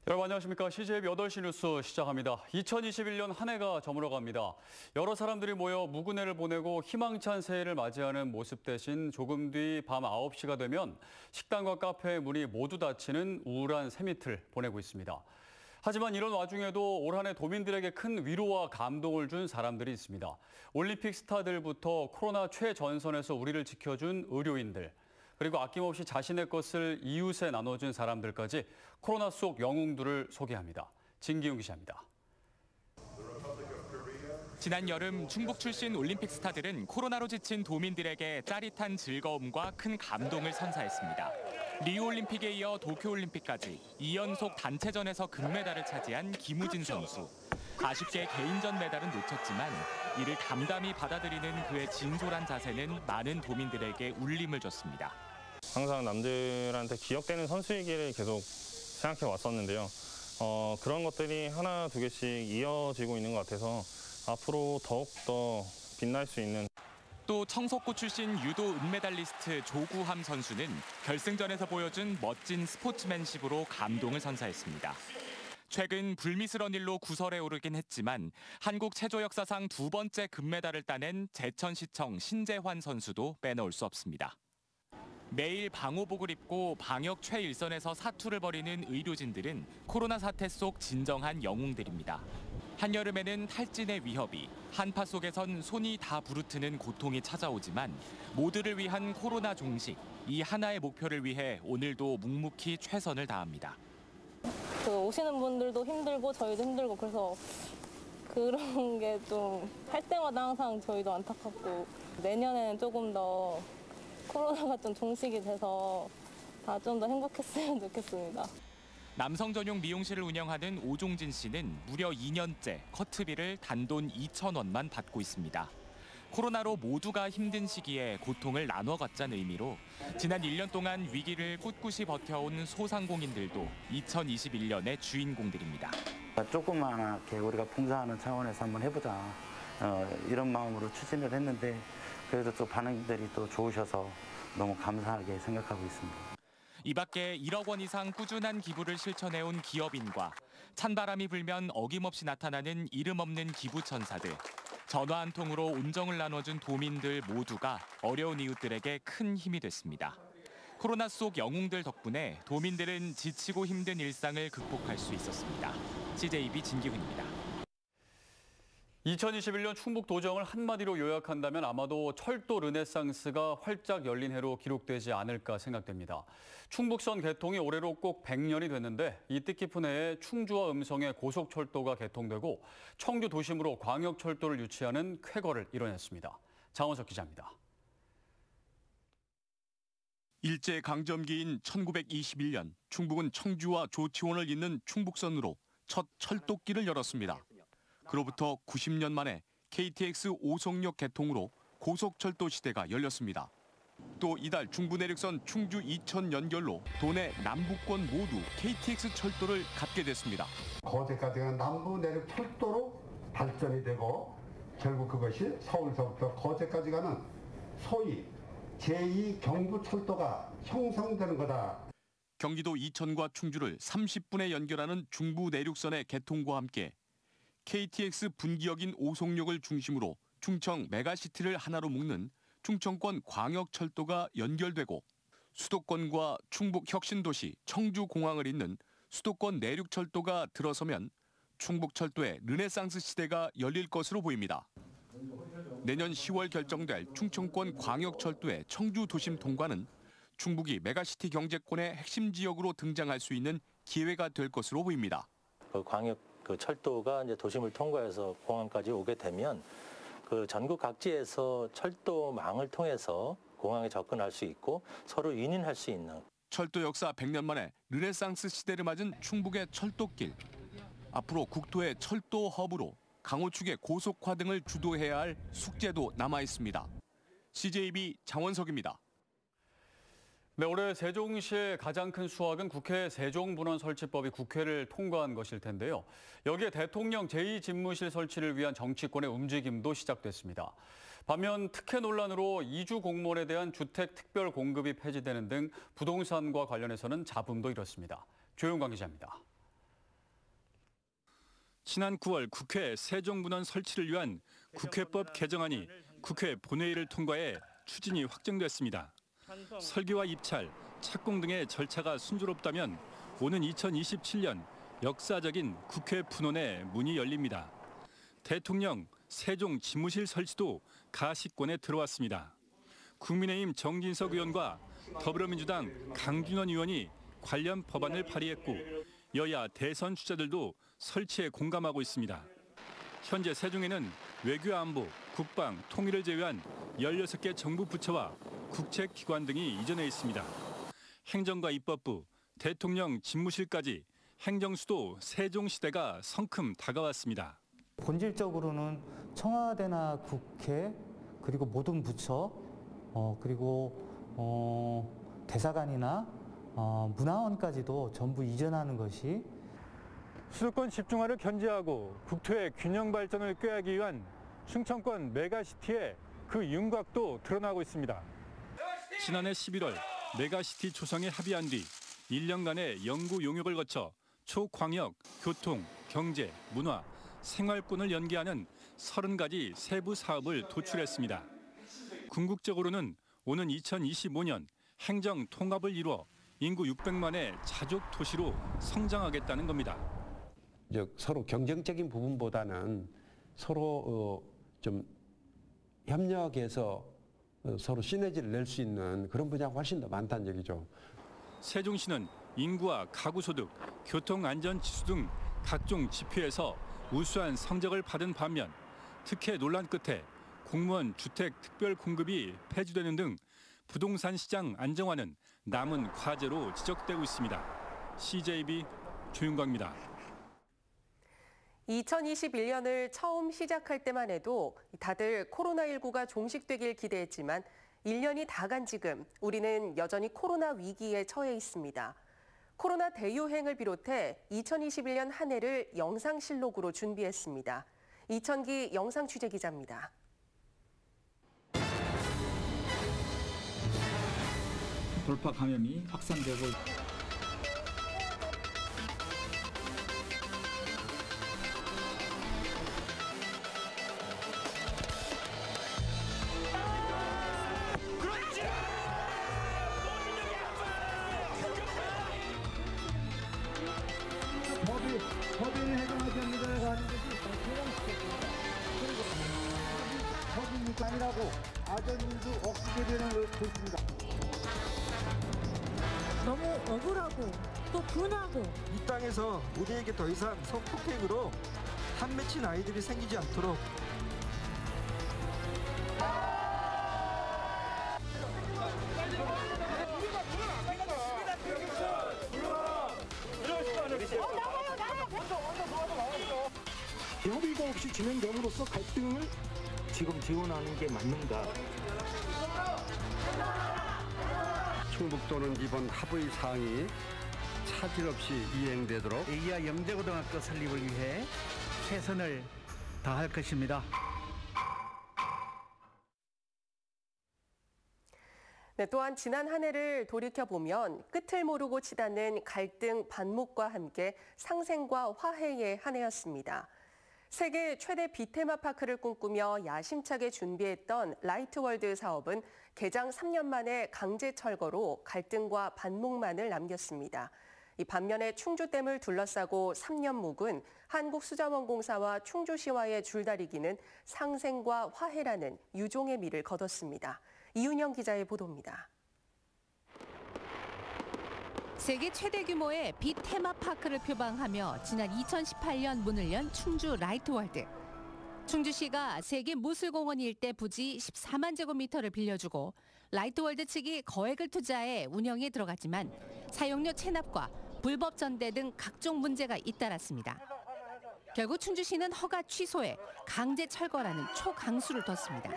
여러분 안녕하십니까. CJB 8시 뉴스 시작합니다. 2021년 한 해가 저물어갑니다. 여러 사람들이 모여 묵은 해를 보내고 희망찬 새해를 맞이하는 모습 대신 조금 뒤 밤 9시가 되면 식당과 카페의 문이 모두 닫히는 우울한 새밑을 보내고 있습니다. 하지만 이런 와중에도 올 한 해 도민들에게 큰 위로와 감동을 준 사람들이 있습니다. 올림픽 스타들부터 코로나 최전선에서 우리를 지켜준 의료인들, 그리고 아낌없이 자신의 것을 이웃에 나눠준 사람들까지 코로나 속 영웅들을 소개합니다. 진기훈 기자입니다. 지난 여름 충북 출신 올림픽 스타들은 코로나로 지친 도민들에게 짜릿한 즐거움과 큰 감동을 선사했습니다. 리우올림픽에 이어 도쿄올림픽까지 2연속 단체전에서 금메달을 차지한 김우진 선수. 아쉽게 개인전 메달은 놓쳤지만 이를 담담히 받아들이는 그의 진솔한 자세는 많은 도민들에게 울림을 줬습니다. 항상 남들한테 기억되는 선수이기를 계속 생각해 왔었는데요. 그런 것들이 하나 두 개씩 이어지고 있는 것 같아서 앞으로 더욱더 빛날 수 있는. 또 청석고 출신 유도 은메달리스트 조구함 선수는 결승전에서 보여준 멋진 스포츠맨십으로 감동을 선사했습니다. 최근 불미스러운 일로 구설에 오르긴 했지만 한국 체조 역사상 두 번째 금메달을 따낸 제천시청 신재환 선수도 빼놓을 수 없습니다. 매일 방호복을 입고 방역 최일선에서 사투를 벌이는 의료진들은 코로나 사태 속 진정한 영웅들입니다. 한여름에는 탈진의 위협이, 한파 속에선 손이 다 부르트는 고통이 찾아오지만 모두를 위한 코로나 종식, 이 하나의 목표를 위해 오늘도 묵묵히 최선을 다합니다. 오시는 분들도 힘들고 저희도 힘들고 그래서 그런 게 좀 할 때마다 항상 저희도 안타깝고 내년에는 조금 더 코로나가 좀 종식이 돼서 다 좀 더 행복했으면 좋겠습니다. 남성 전용 미용실을 운영하는 오종진 씨는 무려 2년째 커트비를 단돈 2,000원만 받고 있습니다. 코로나로 모두가 힘든 시기에 고통을 나눠 갖자는 의미로 지난 1년 동안 위기를 꿋꿋이 버텨온 소상공인들도 2021년의 주인공들입니다. 조그맣게 우리가 봉사하는 차원에서 한번 해보자 이런 마음으로 추진을 했는데 그래도 또 반응들이 또 좋으셔서 너무 감사하게 생각하고 있습니다. 이 밖에 1억 원 이상 꾸준한 기부를 실천해온 기업인과 찬바람이 불면 어김없이 나타나는 이름 없는 기부천사들, 전화 한 통으로 온정을 나눠준 도민들 모두가 어려운 이웃들에게 큰 힘이 됐습니다. 코로나 속 영웅들 덕분에 도민들은 지치고 힘든 일상을 극복할 수 있었습니다. CJB 진기훈입니다. 2021년 충북 도정을 한마디로 요약한다면 아마도 철도 르네상스가 활짝 열린 해로 기록되지 않을까 생각됩니다. 충북선 개통이 올해로 꼭 100년이 됐는데 이 뜻깊은 해에 충주와 음성의 고속철도가 개통되고 청주 도심으로 광역철도를 유치하는 쾌거를 이뤄냈습니다. 장원석 기자입니다. 일제강점기인 1921년 충북은 청주와 조치원을 잇는 충북선으로 첫 철도길을 열었습니다. 그로부터 90년 만에 KTX 오송역 개통으로 고속철도 시대가 열렸습니다. 또 이달 중부내륙선 충주 이천 연결로 도내 남북권 모두 KTX 철도를 갖게 됐습니다. 거제까지는 남부내륙 철도로 발전이 되고 결국 그것이 서울서부터 거제까지 가는 소위 제2 경부철도가 형성되는 거다. 경기도 이천과 충주를 30분에 연결하는 중부내륙선의 개통과 함께 KTX 분기역인 오송역을 중심으로 충청 메가시티를 하나로 묶는 충청권 광역철도가 연결되고 수도권과 충북 혁신도시 청주공항을 잇는 수도권 내륙철도가 들어서면 충북철도의 르네상스 시대가 열릴 것으로 보입니다. 내년 10월 결정될 충청권 광역철도의 청주도심 통과는 충북이 메가시티 경제권의 핵심 지역으로 등장할 수 있는 기회가 될 것으로 보입니다. 그 철도가 이제 도심을 통과해서 공항까지 오게 되면 그 전국 각지에서 철도망을 통해서 공항에 접근할 수 있고 서로 유인할 수 있는 철도 역사 100년 만에 르네상스 시대를 맞은 충북의 철도길. 앞으로 국토의 철도 허브로 강호축의 고속화 등을 주도해야 할 숙제도 남아 있습니다. CJB 장원석입니다. 네, 올해 세종시의 가장 큰 수확은 국회 세종분원 설치법이 국회를 통과한 것일 텐데요. 여기에 대통령 제2집무실 설치를 위한 정치권의 움직임도 시작됐습니다. 반면 특혜 논란으로 이주 공무원에 대한 주택 특별 공급이 폐지되는 등 부동산과 관련해서는 잡음도 일었습니다. 조용광 기자입니다. 지난 9월 국회 세종문헌 설치를 위한 국회법 개정안이 국회 본회의를 통과해 추진이 확정됐습니다. 설계와 입찰, 착공 등의 절차가 순조롭다면 오는 2027년 역사적인 국회 분원의 문이 열립니다. 대통령 세종 집무실 설치도 가시권에 들어왔습니다. 국민의힘 정진석 의원과 더불어민주당 강준원 의원이 관련 법안을 발의했고 여야 대선 주자들도 설치에 공감하고 있습니다. 현재 세종에는 외교안보, 국방, 통일을 제외한 16개 정부 부처와 국책기관 등이 이전해 있습니다. 행정과 입법부, 대통령 집무실까지 행정수도 세종시대가 성큼 다가왔습니다. 본질적으로는 청와대나 국회 그리고 모든 부처 그리고 대사관이나 문화원까지도 전부 이전하는 것이 수도권 집중화를 견제하고 국토의 균형 발전을 꾀하기 위한 충청권 메가시티의 그 윤곽도 드러나고 있습니다. 지난해 11월 메가시티 조성에 합의한 뒤 1년간의 연구 용역을 거쳐 초광역, 교통, 경제, 문화, 생활권을 연계하는 30가지 세부 사업을 도출했습니다. 궁극적으로는 오는 2025년 행정 통합을 이루어 인구 600만의 자족 도시로 성장하겠다는 겁니다. 서로 경쟁적인 부분보다는 서로 좀 협력해서 서로 시너지를 낼 수 있는 그런 분야가 훨씬 더 많다는 얘기죠. 세종시는 인구와 가구소득, 교통안전지수 등 각종 지표에서 우수한 성적을 받은 반면 특혜 논란 끝에 공무원 주택 특별 공급이 폐지되는 등 부동산 시장 안정화는 남은 과제로 지적되고 있습니다. CJB 조윤광입니다. 2021년을 처음 시작할 때만 해도 다들 코로나19가 종식되길 기대했지만 1년이 다 간 지금 우리는 여전히 코로나 위기에 처해 있습니다. 코로나 대유행을 비롯해 2021년 한 해를 영상실록으로 준비했습니다. 이천기 영상취재기자입니다. 돌파 감염이 확산되고 있습니다. 법인을 해당하지 않는 것을 하는 것이 개량시켰습니다. 그리고 법인이 아니라고 아전인수 억지게 되는 걸 보십니다. 너무 억울하고 또 분하고 이 땅에서 우리에게 더 이상 성폭행으로 한 맺힌 아이들이 생기지 않도록 협의가 없이 진행됨으로써 갈등을 지금 지원하는 게 맞는가? 충북도는 이번 합의 사항이 차질 없이 이행되도록 애기야 영재고등학교 설립을 위해 최선을 다할 것입니다. 네, 또한 지난 한 해를 돌이켜보면 끝을 모르고 치닫는 갈등, 반목과 함께 상생과 화해의 한 해였습니다. 세계 최대 비테마파크를 꿈꾸며 야심차게 준비했던 라이트월드 사업은 개장 3년 만에 강제 철거로 갈등과 반목만을 남겼습니다. 이 반면에 충주댐을 둘러싸고 3년 묵은 한국수자원공사와 충주시와의 줄다리기는 상생과 화해라는 유종의 미를 거뒀습니다. 이윤영 기자의 보도입니다. 세계 최대 규모의 빛 테마파크를 표방하며 지난 2018년 문을 연 충주 라이트월드. 충주시가 세계 무술공원 일대 부지 14만 제곱미터를 빌려주고 라이트월드 측이 거액을 투자해 운영에 들어갔지만 사용료 체납과 불법 전대 등 각종 문제가 잇따랐습니다. 결국 충주시는 허가 취소에 강제 철거라는 초강수를 뒀습니다.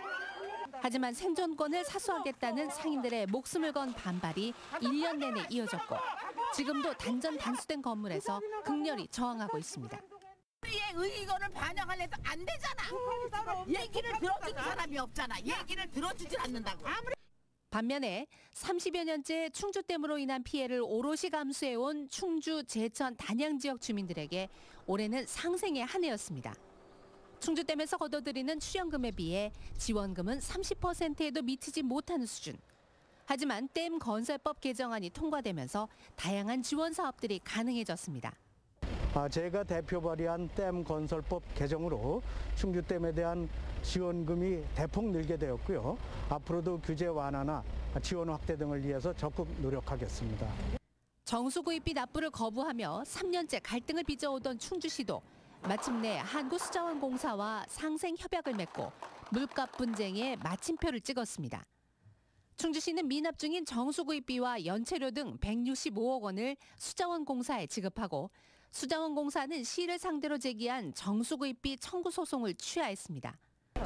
하지만 생존권을 사수하겠다는 상인들의 목숨을 건 반발이 1년 내내 이어졌고 지금도 단전 단수된 건물에서 극렬히 저항하고 있습니다. 우리의 의견을 반영하려도 안 되잖아. 얘기를 들어주는 사람이 없잖아. 얘기를 들어주질 않는다고. 반면에 30여 년째 충주댐으로 인한 피해를 오롯이 감수해온 충주, 제천, 단양 지역 주민들에게 올해는 상생의 한 해였습니다. 충주댐에서 거둬들이는 출연금에 비해 지원금은 30%에도 미치지 못하는 수준. 하지만 댐 건설법 개정안이 통과되면서 다양한 지원 사업들이 가능해졌습니다. 제가 대표 발의한 댐 건설법 개정으로 충주댐에 대한 지원금이 대폭 늘게 되었고요. 앞으로도 규제 완화나 지원 확대 등을 위해서 적극 노력하겠습니다. 정수구입비 납부를 거부하며 3년째 갈등을 빚어오던 충주시도 마침내 한국수자원공사와 상생 협약을 맺고 물값 분쟁에 마침표를 찍었습니다. 충주시는 미납 중인 정수구입비와 연체료 등 165억 원을 수자원공사에 지급하고 수자원공사는 시를 상대로 제기한 정수구입비 청구 소송을 취하했습니다.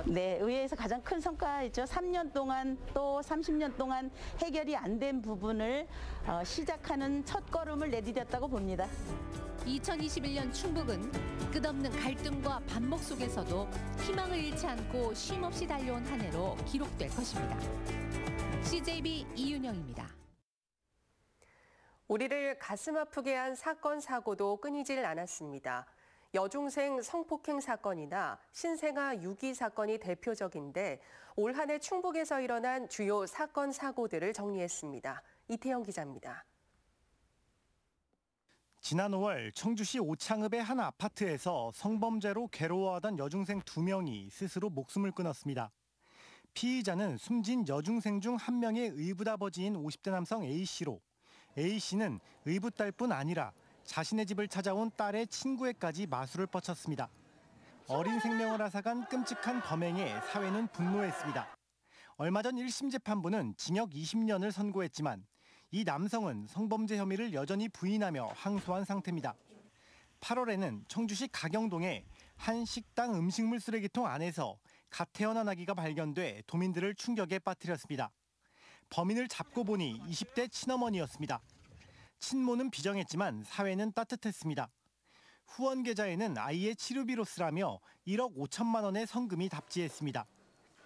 네, 의회에서 가장 큰 성과이죠. 3년 동안 또 30년 동안 해결이 안 된 부분을 시작하는 첫걸음을 내디뎠다고 봅니다. 2021년 충북은 끝없는 갈등과 반목 속에서도 희망을 잃지 않고 쉼없이 달려온 한 해로 기록될 것입니다. CJB 이윤영입니다. 우리를 가슴 아프게 한 사건, 사고도 끊이질 않았습니다. 여중생 성폭행 사건이나 신생아 유기 사건이 대표적인데 올 한 해 충북에서 일어난 주요 사건, 사고들을 정리했습니다. 이태영 기자입니다. 지난 5월 청주시 오창읍의 한 아파트에서 성범죄로 괴로워하던 여중생 2명이 스스로 목숨을 끊었습니다. 피의자는 숨진 여중생 중 한 명의 의붓아버지인 50대 남성 A씨로 A씨는 의붓딸뿐 아니라 자신의 집을 찾아온 딸의 친구에까지 마술을 뻗쳤습니다. 어린 생명을 앗아간 끔찍한 범행에 사회는 분노했습니다. 얼마 전 1심 재판부는 징역 20년을 선고했지만 이 남성은 성범죄 혐의를 여전히 부인하며 항소한 상태입니다. 8월에는 청주시 가경동의 한 식당 음식물 쓰레기통 안에서 갓 태어난 아기가 발견돼 도민들을 충격에 빠뜨렸습니다. 범인을 잡고 보니 20대 친어머니였습니다. 친모는 비정했지만 사회는 따뜻했습니다. 후원 계좌에는 아이의 치료비로 쓰라며 1억 5천만 원의 성금이 답지했습니다.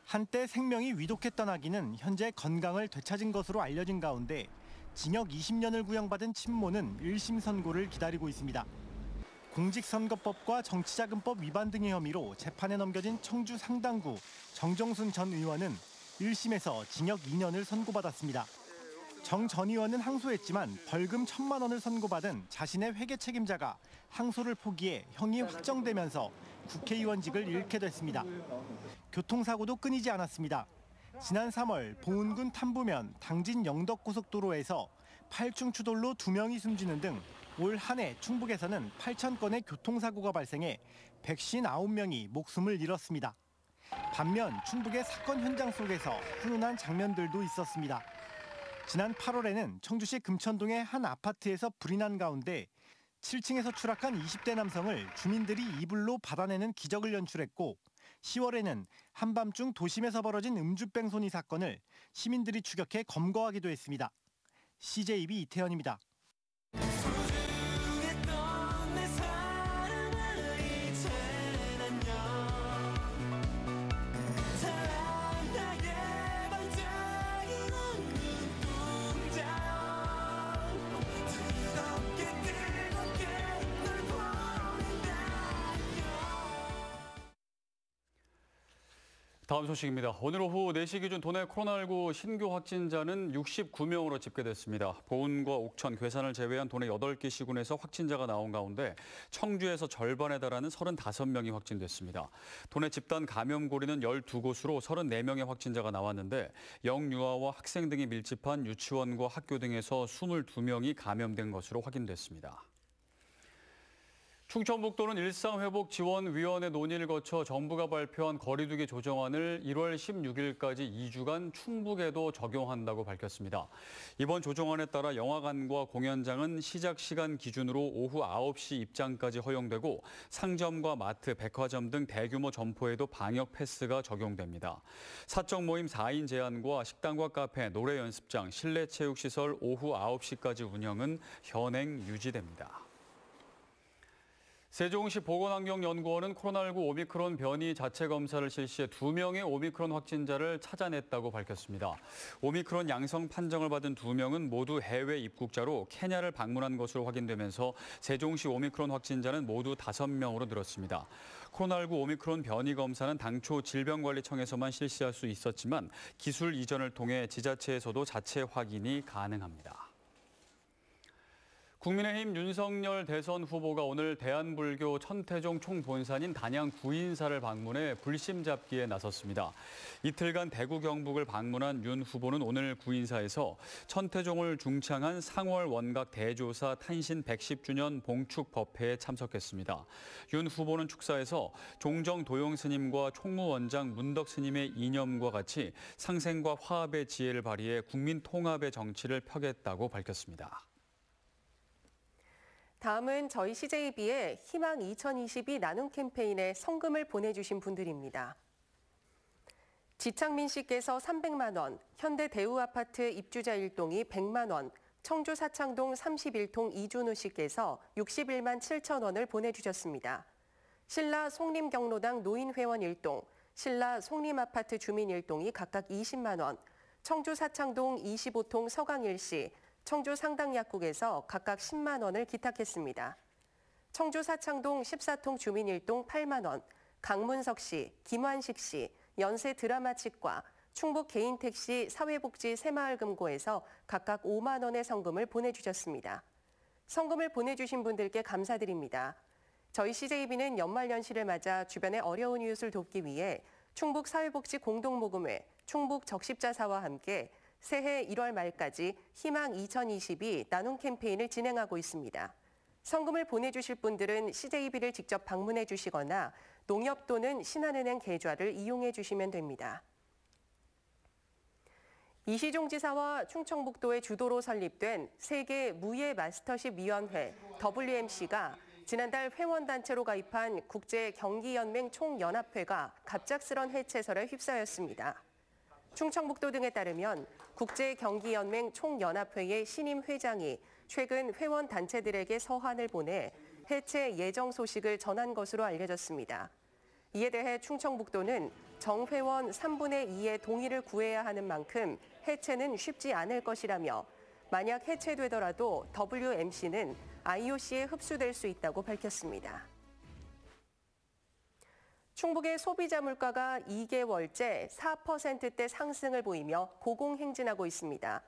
한때 생명이 위독했던 아기는 현재 건강을 되찾은 것으로 알려진 가운데 징역 20년을 구형받은 친모는 1심 선고를 기다리고 있습니다. 공직선거법과 정치자금법 위반 등의 혐의로 재판에 넘겨진 청주 상당구 정정순 전 의원은 1심에서 징역 2년을 선고받았습니다. 정 전 의원은 항소했지만 벌금 1,000만 원을 선고받은 자신의 회계 책임자가 항소를 포기해 형이 확정되면서 국회의원직을 잃게 됐습니다. 교통사고도 끊이지 않았습니다. 지난 3월 보은군 탐부면 당진 영덕고속도로에서 8중 추돌로 2명이 숨지는 등 올 한 해 충북에서는 8,000건의 교통사고가 발생해 159명이 목숨을 잃었습니다. 반면 충북의 사건 현장 속에서 훈훈한 장면들도 있었습니다. 지난 8월에는 청주시 금천동의 한 아파트에서 불이 난 가운데 7층에서 추락한 20대 남성을 주민들이 이불로 받아내는 기적을 연출했고 10월에는 한밤중 도심에서 벌어진 음주뺑소니 사건을 시민들이 추격해 검거하기도 했습니다. CJB 이태현입니다. 다음 소식입니다. 오늘 오후 4시 기준 도내 코로나19 신규 확진자는 69명으로 집계됐습니다. 보은과 옥천, 괴산을 제외한 도내 8개 시군에서 확진자가 나온 가운데 청주에서 절반에 달하는 35명이 확진됐습니다. 도내 집단 감염 고리는 12곳으로 34명의 확진자가 나왔는데 영유아와 학생 등이 밀집한 유치원과 학교 등에서 22명이 감염된 것으로 확인됐습니다. 충청북도는 일상회복지원위원회 논의를 거쳐 정부가 발표한 거리두기 조정안을 1월 16일까지 2주간 충북에도 적용한다고 밝혔습니다. 이번 조정안에 따라 영화관과 공연장은 시작 시간 기준으로 오후 9시 입장까지 허용되고 상점과 마트, 백화점 등 대규모 점포에도 방역 패스가 적용됩니다. 사적 모임 4인 제한과 식당과 카페, 노래 연습장, 실내 체육시설 오후 9시까지 운영은 현행 유지됩니다. 세종시 보건환경연구원은 코로나19 오미크론 변이 자체 검사를 실시해 2명의 오미크론 확진자를 찾아냈다고 밝혔습니다. 오미크론 양성 판정을 받은 2명은 모두 해외 입국자로 케냐를 방문한 것으로 확인되면서 세종시 오미크론 확진자는 모두 5명으로 늘었습니다. 코로나19 오미크론 변이 검사는 당초 질병관리청에서만 실시할 수 있었지만 기술 이전을 통해 지자체에서도 자체 확인이 가능합니다. 국민의힘 윤석열 대선 후보가 오늘 대한불교 천태종 총본산인 단양 구인사를 방문해 불심 잡기에 나섰습니다. 이틀간 대구 경북을 방문한 윤 후보는 오늘 구인사에서 천태종을 중창한 상월 원각 대조사 탄신 110주년 봉축 법회에 참석했습니다. 윤 후보는 축사에서 종정 도용 스님과 총무원장 문덕 스님의 이념과 같이 상생과 화합의 지혜를 발휘해 국민 통합의 정치를 펴겠다고 밝혔습니다. 다음은 저희 CJB의 희망 2022 나눔 캠페인에 성금을 보내주신 분들입니다. 지창민 씨께서 300만 원, 현대 대우아파트 입주자 1동이 100만 원, 청주 사창동 31통 이준우 씨께서 61만 7천 원을 보내주셨습니다. 신라 송림경로당 노인회원 1동, 신라 송림아파트 주민 1동이 각각 20만 원, 청주 사창동 25통 서강일 씨, 청주 상당약국에서 각각 10만 원을 기탁했습니다. 청주 사창동 14통 주민 1동 8만 원, 강문석 씨, 김환식 씨, 연세 드라마치과, 충북 개인택시 사회복지 새마을금고에서 각각 5만 원의 성금을 보내주셨습니다. 성금을 보내주신 분들께 감사드립니다. 저희 CJB는 연말연시를 맞아 주변의 어려운 이웃을 돕기 위해 충북 사회복지 공동모금회, 충북 적십자사와 함께 새해 1월 말까지 희망 2022 나눔 캠페인을 진행하고 있습니다. 성금을 보내주실 분들은 CJB를 직접 방문해 주시거나 농협 또는 신한은행 계좌를 이용해 주시면 됩니다. 이시종 지사와 충청북도의 주도로 설립된 세계 무예 마스터십 위원회 WMC가 지난달 회원단체로 가입한 국제경기연맹 총연합회가 갑작스런 해체설에 휩싸였습니다. 충청북도 등에 따르면 국제경기연맹 총연합회의 신임 회장이 최근 회원단체들에게 서한을 보내 해체 예정 소식을 전한 것으로 알려졌습니다. 이에 대해 충청북도는 정회원 3분의 2의 동의를 구해야 하는 만큼 해체는 쉽지 않을 것이라며 만약 해체되더라도 WMC는 IOC에 흡수될 수 있다고 밝혔습니다. 충북의 소비자 물가가 2개월째 4%대 상승을 보이며 고공행진하고 있습니다.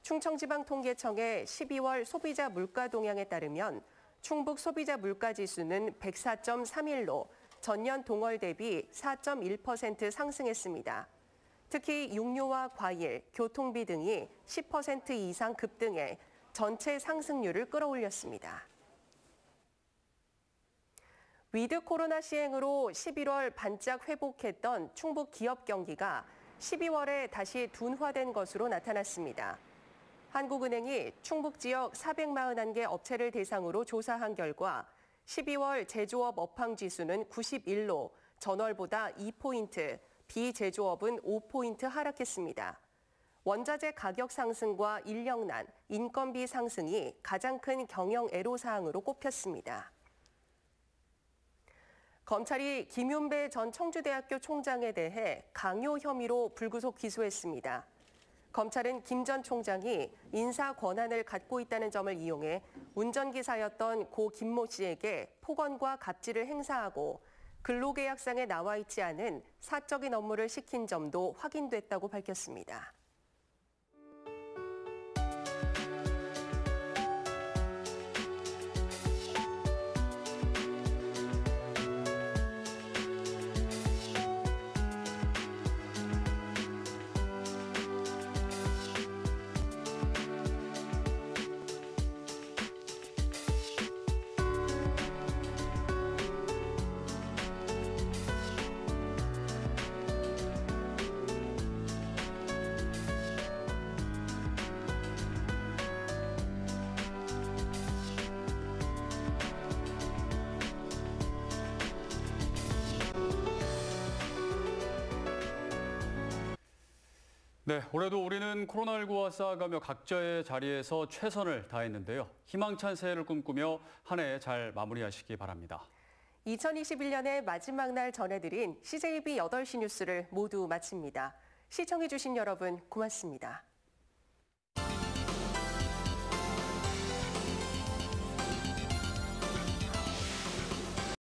충청지방통계청의 12월 소비자 물가 동향에 따르면 충북 소비자 물가지수는 104.31로 전년 동월 대비 4.1% 상승했습니다. 특히 육류와 과일, 교통비 등이 10% 이상 급등해 전체 상승률을 끌어올렸습니다. 위드 코로나 시행으로 11월 반짝 회복했던 충북 기업 경기가 12월에 다시 둔화된 것으로 나타났습니다. 한국은행이 충북 지역 441개 업체를 대상으로 조사한 결과 12월 제조업 업황 지수는 91로 전월보다 2포인트, 비제조업은 5포인트 하락했습니다. 원자재 가격 상승과 인력난, 인건비 상승이 가장 큰 경영 애로사항으로 꼽혔습니다. 검찰이 김윤배 전 청주대학교 총장에 대해 강요 혐의로 불구속 기소했습니다. 검찰은 김 전 총장이 인사 권한을 갖고 있다는 점을 이용해 운전기사였던 고 김모 씨에게 폭언과 갑질을 행사하고 근로계약상에 나와 있지 않은 사적인 업무를 시킨 점도 확인됐다고 밝혔습니다. 네, 올해도 우리는 코로나19와 싸워가며 각자의 자리에서 최선을 다했는데요. 희망찬 새해를 꿈꾸며 한 해 잘 마무리하시기 바랍니다. 2021년의 마지막 날 전해드린 CJB 8시 뉴스를 모두 마칩니다. 시청해주신 여러분 고맙습니다.